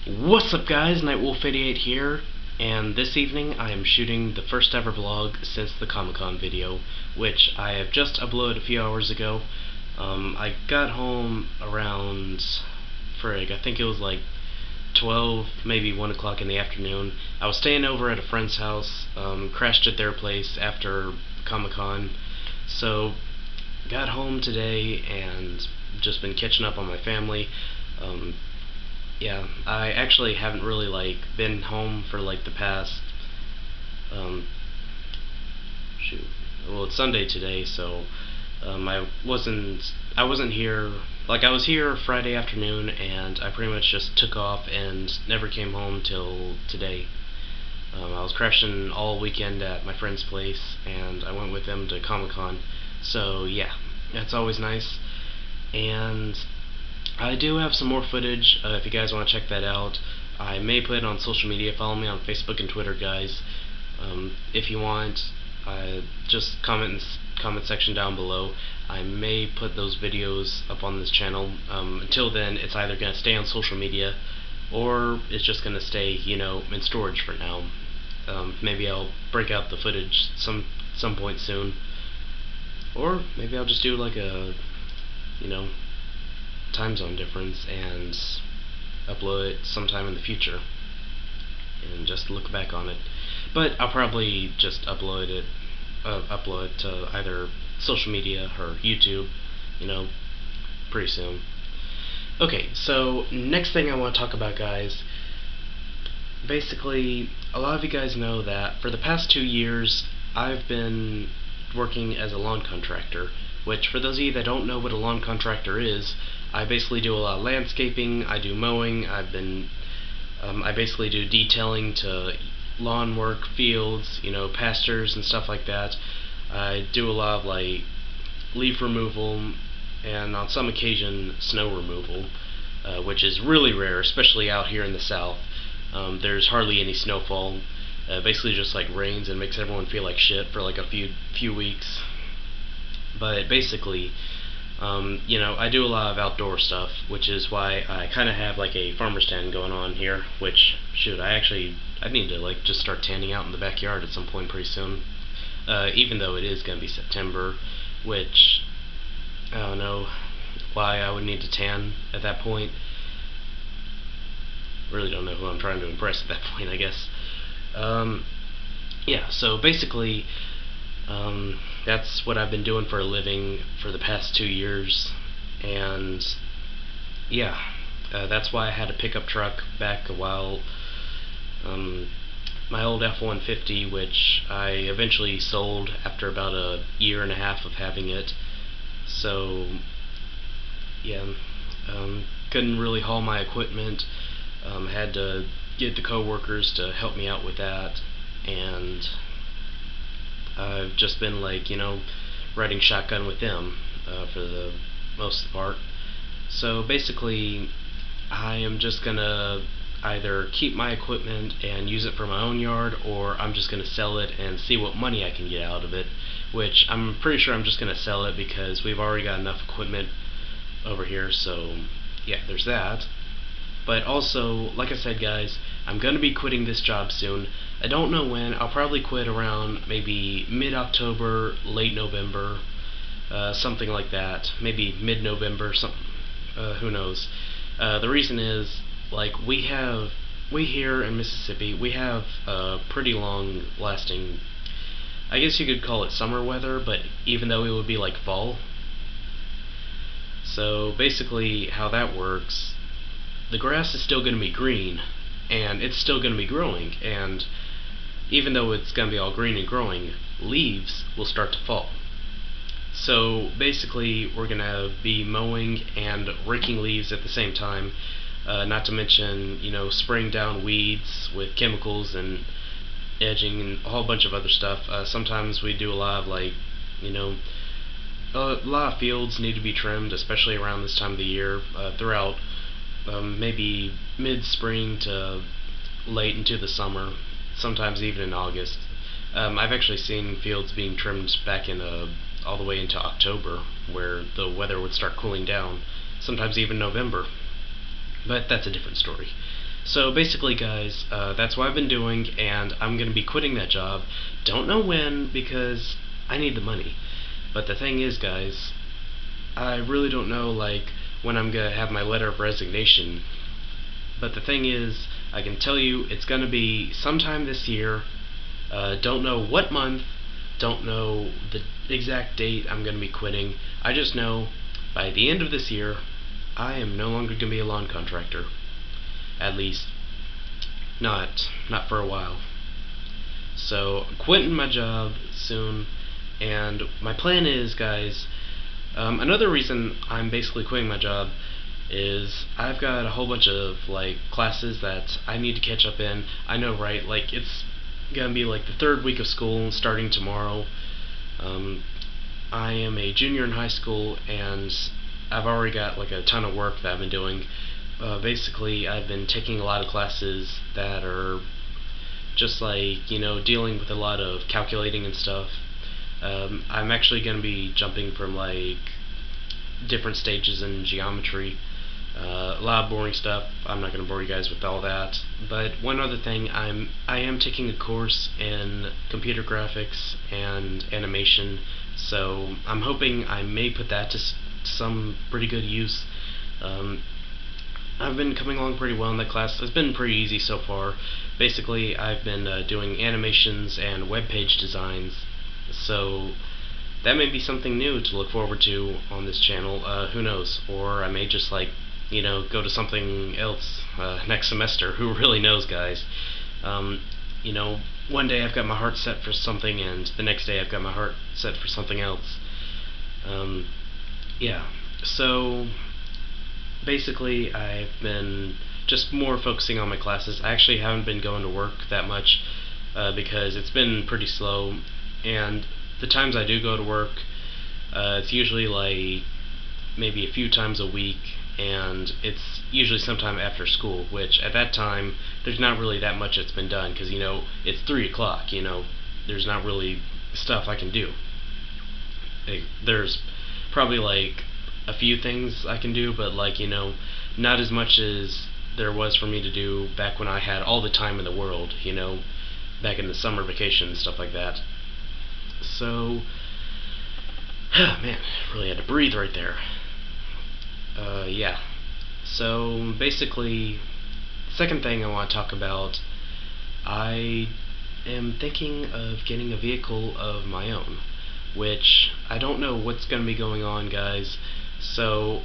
What's up guys, Nightwolf88 here, and this evening I am shooting the first ever vlog since the Comic-Con video, which I have just uploaded a few hours ago. I got home around, I think it was like 12, maybe 1 o'clock in the afternoon. I was staying over at a friend's house, crashed at their place after Comic-Con, so got home today and just been catching up on my family. Yeah, I actually haven't really been home for the past shoot. Well, it's Sunday today, so I wasn't here. I was here Friday afternoon, and I pretty much just took off and never came home till today. I was crashing all weekend at my friend's place, and I went with them to Comic-Con. So yeah, that's always nice. And I do have some more footage, if you guys want to check that out. I may put it on social media. Follow me on Facebook and Twitter, guys. If you want, just comment in the comment section down below. I may put those videos up on this channel. Until then, it's either going to stay on social media, or it's just going to stay, in storage for now. Maybe I'll break out the footage some point soon. Or maybe I'll just do like a, time zone difference and upload it sometime in the future and just look back on it. But I'll probably just upload it to either social media or YouTube, pretty soon. Okay, so next thing I want to talk about, guys, basically a lot of you guys know that for the past 2 years I've been working as a lawn contractor, which, for those of you that don't know what a lawn contractor is, I basically do a lot of landscaping. I do mowing. I basically do detailing to lawn work, fields, pastures and stuff like that. I do a lot of leaf removal, and on some occasion snow removal, which is really rare, especially out here in the south. There's hardly any snowfall. Basically just rains and makes everyone feel like shit for a few weeks. But basically, I do a lot of outdoor stuff, which is why I kind of have a farmer stand going on here, which, shoot, I need to just start tanning out in the backyard at some point pretty soon. Even though it is going to be September, which I don't know why I would need to tan at that point. Really don't know who I'm trying to impress at that point, I guess. Yeah, so basically, that's what I've been doing for a living for the past 2 years, and yeah, that's why I had a pickup truck back a while. My old F-150, which I eventually sold after about a year and a half of having it. So yeah, couldn't really haul my equipment. Had to get the co-workers to help me out with that, and I've just been riding shotgun with them for the most of the part. So basically, I am just gonna either keep my equipment and use it for my own yard, or I'm just gonna sell it and see what money I can get out of it, which I'm pretty sure I'm just gonna sell it because we've already got enough equipment over here. So yeah, there's that. But also, like I said, guys, I'm going to be quitting this job soon. I don't know when. I'll probably quit around maybe mid-October, late November, something like that. Maybe mid-November, who knows. The reason is, we here in Mississippi, we have pretty long-lasting, I guess you could call it summer weather, but even though it would be fall. So basically how that works, the grass is still going to be green, and it's still going to be growing, and even though it's going to be all green and growing, leaves will start to fall. So basically we're going to be mowing and raking leaves at the same time, not to mention, spraying down weeds with chemicals and edging and a whole bunch of other stuff. Sometimes we do a lot of a lot of fields need to be trimmed, especially around this time of the year, throughout maybe mid-spring to late into the summer, sometimes even in August. I've actually seen fields being trimmed back in all the way into October, where the weather would start cooling down, sometimes even November. But that's a different story. So basically, guys, that's what I've been doing, and I'm going to be quitting that job. Don't know when, because I need the money. But the thing is, guys, I really don't know, like, when I'm going to have my letter of resignation. But the thing is, I can tell you it's going to be sometime this year. Don't know what month, don't know the exact date I'm going to be quitting. I just know by the end of this year, I am no longer going to be a lawn contractor. At least, not for a while. So, I'm quitting my job soon, and my plan is, guys, another reason I'm basically quitting my job is I've got a whole bunch of, like, classes that I need to catch up in. I know, right, like, it's gonna be like the third week of school starting tomorrow. I am a junior in high school, and I've already got like a ton of work that I've been doing. Basically, I've been taking a lot of classes that are just like, dealing with a lot of calculating and stuff. I'm actually going to be jumping from like different stages in geometry. A lot of boring stuff. I'm not going to bore you guys with all that. But one other thing, I am taking a course in computer graphics and animation, so I'm hoping I may put that to some pretty good use. I've been coming along pretty well in that class. It's been pretty easy so far. Basically, I've been doing animations and web page designs, so that may be something new to look forward to on this channel. Who knows? Or I may just like, go to something else next semester. Who really knows, guys? One day I've got my heart set for something, and the next day I've got my heart set for something else. Yeah. So basically, I've been just more focusing on my classes. I actually haven't been going to work that much because it's been pretty slow, and the times I do go to work, it's usually like maybe a few times a week, and it's usually sometime after school, which at that time there's not really that much that's been done, because it's 3 o'clock. There's not really stuff I can do. There's probably like a few things I can do, but like, not as much as there was for me to do back when I had all the time in the world, back in the summer vacation and stuff like that. So, man, really had to breathe right there. Yeah. So, basically, second thing I want to talk about, I am thinking of getting a vehicle of my own, which I don't know what's going to be going on, guys. So,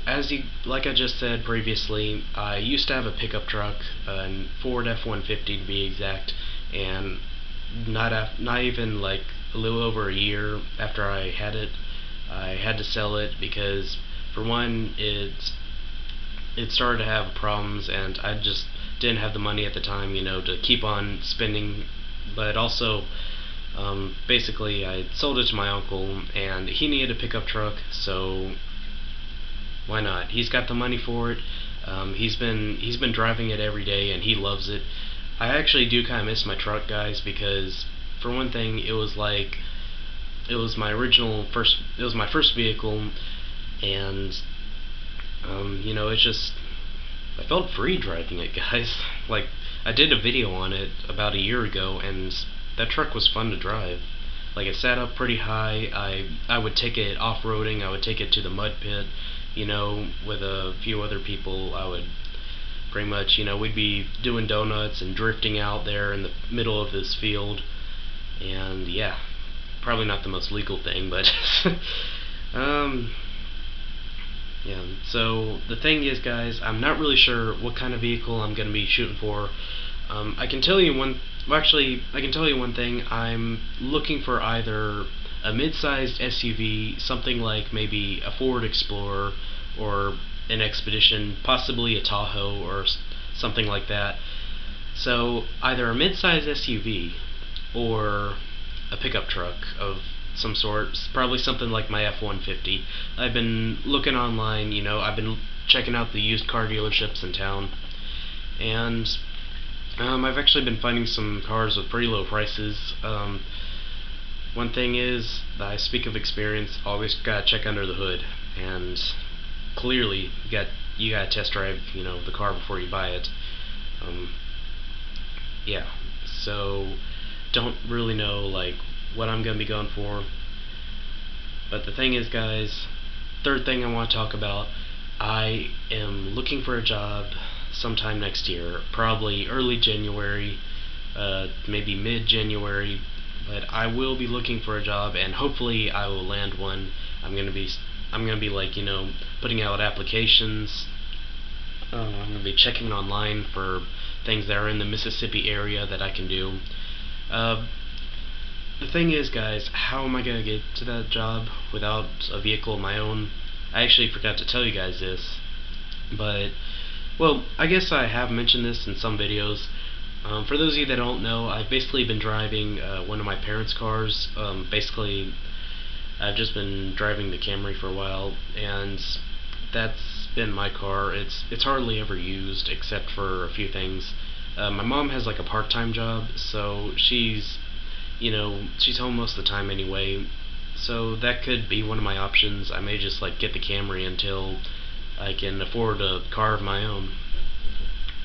like I just said previously, I used to have a pickup truck, a Ford F-150 to be exact, and not even like a little over a year after I had it, I had to sell it because, for one, it started to have problems, and I just didn't have the money at the time, to keep on spending. But also, basically, I sold it to my uncle, and he needed a pickup truck, so why not? He's got the money for it. He's been driving it every day, and he loves it. I actually do kind of miss my truck, guys, because for one thing, it was my first vehicle, and it's just, I felt free driving it, guys. Like, I did a video on it about a year ago, and that truck was fun to drive. Like, it sat up pretty high. I would take it off-roading. I would take it to the mud pit, with a few other people. I would pretty much, we'd be doing donuts and drifting out there in the middle of this field. And yeah, probably not the most legal thing, but yeah. So the thing is, guys, I'm not really sure what kind of vehicle I'm going to be shooting for. I can tell you one thing. I'm looking for either a mid-sized SUV, something like maybe a Ford Explorer or an Expedition, possibly a Tahoe or something like that. So either a mid-sized SUV or a pickup truck of some sort, probably something like my F-150. I've been looking online, I've been checking out the used car dealerships in town, and I've actually been finding some cars with pretty low prices. One thing is, I speak of experience, always gotta check under the hood, and clearly you gotta test drive, the car before you buy it. Um, yeah, so don't really know like what I'm gonna be going for. But the thing is, guys, third thing I want to talk about, I am looking for a job sometime next year, probably early January, maybe mid-January, but I will be looking for a job, and hopefully I will land one. I'm gonna be like, putting out applications. I'm gonna be checking online for things that are in the Mississippi area that I can do. Uh, the thing is, guys, how am I gonna get to that job without a vehicle of my own? I actually forgot to tell you guys this, but, well, I guess I have mentioned this in some videos. For those of you that don't know, I've basically been driving one of my parents' cars. Basically, I've just been driving the Camry for a while, and that's been my car. It's hardly ever used except for a few things. My mom has like a part-time job, so she's home most of the time anyway. So that could be one of my options. I may just like get the Camry until I can afford a car of my own.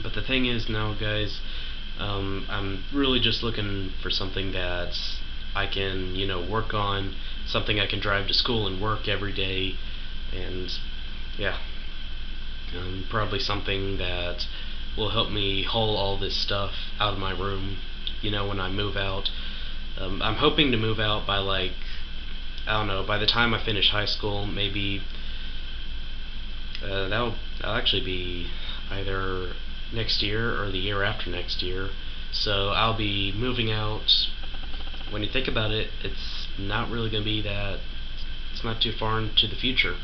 But the thing is now, guys, I'm really just looking for something that I can, work on, something I can drive to school and work every day, and yeah, probably something that will help me haul all this stuff out of my room, when I move out. I'm hoping to move out by like, I don't know, by the time I finish high school, maybe that'll actually be either next year or the year after next year. So I'll be moving out. When you think about it, it's not really going to be that, it's not too far into the future.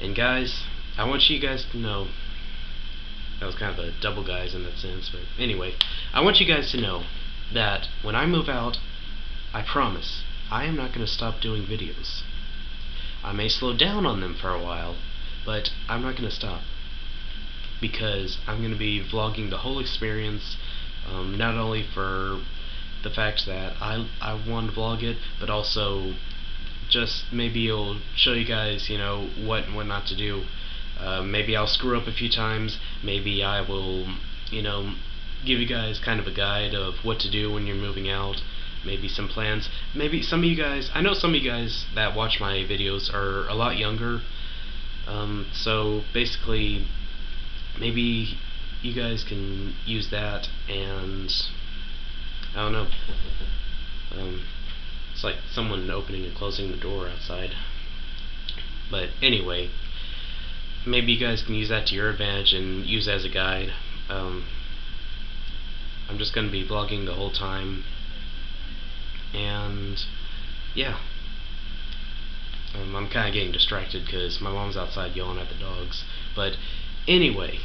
And guys, I want you guys to know, that was kind of a double guys in that sense, but anyway, I want you guys to know that when I move out, I promise, I am not going to stop doing videos. I may slow down on them for a while, but I'm not going to stop, because I'm going to be vlogging the whole experience, not only for the fact that I want to vlog it, but also just maybe it'll show you guys, what and what not to do. Maybe I'll screw up a few times. Maybe I will, give you guys kind of a guide of what to do when you're moving out. Maybe some plans. Maybe some of you guys, I know some of you guys that watch my videos are a lot younger. So basically, maybe you guys can use that, and I don't know. It's like someone opening and closing the door outside. But anyway, maybe you guys can use that to your advantage and use it as a guide. I'm just going to be vlogging the whole time, and yeah, I'm kind of getting distracted because my mom's outside yelling at the dogs. But anyway,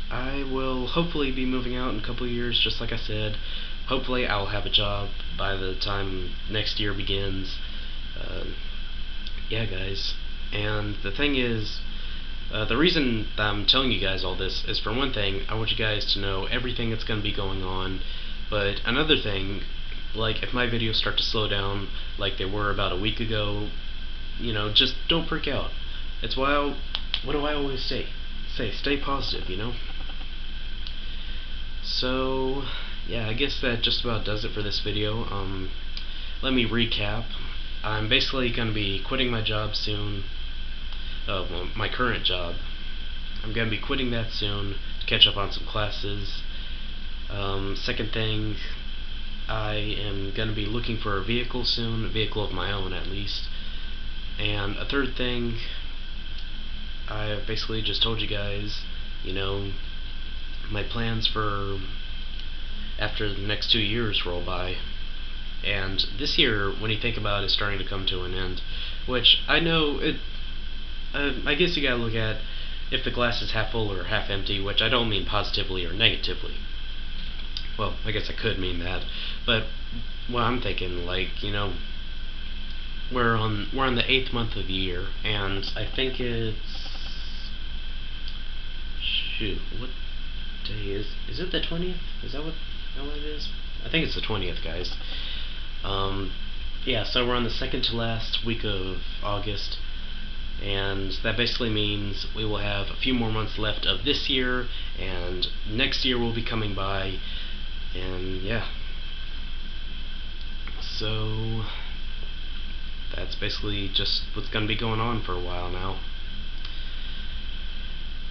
I will hopefully be moving out in a couple of years, just like I said. Hopefully I'll have a job by the time next year begins. Yeah, guys. And the thing is, the reason that I'm telling you guys all this is, for one thing, I want you guys to know everything that's going to be going on. But another thing, like if my videos start to slow down like they were about a week ago, just don't freak out. It's why what do I always say? Stay positive, So yeah, I guess that just about does it for this video. Let me recap. I'm basically going to be quitting my job soon. Well, my current job. I'm going to be quitting that soon to catch up on some classes. Second thing, I am going to be looking for a vehicle soon, a vehicle of my own at least. And a third thing, I basically just told you guys, my plans for after the next 2 years roll by. And this year, when you think about it, is starting to come to an end, which I know it. I guess you gotta look at if the glass is half full or half empty, which I don't mean positively or negatively. Well, I guess I could mean that, but what I'm thinking, like, we're on the 8th month of the year, and I think it's, shoot, what day is it the 20th? Is that what it is? I think it's the 20th, guys. Yeah, so we're on the second to last week of August, and that basically means we will have a few more months left of this year, and next year will be coming by, and yeah. So that's basically just what's going to be going on for a while now.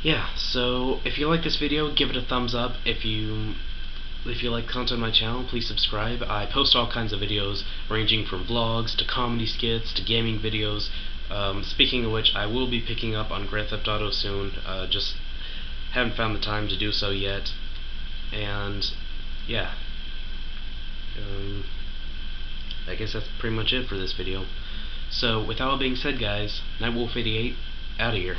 Yeah, so if you like this video, give it a thumbs up. If you like content on my channel, please subscribe. I post all kinds of videos ranging from vlogs to comedy skits to gaming videos. Speaking of which, I will be picking up on Grand Theft Auto soon. Just haven't found the time to do so yet. And yeah, I guess that's pretty much it for this video. So with all being said, guys, Nightwolf88 out of here.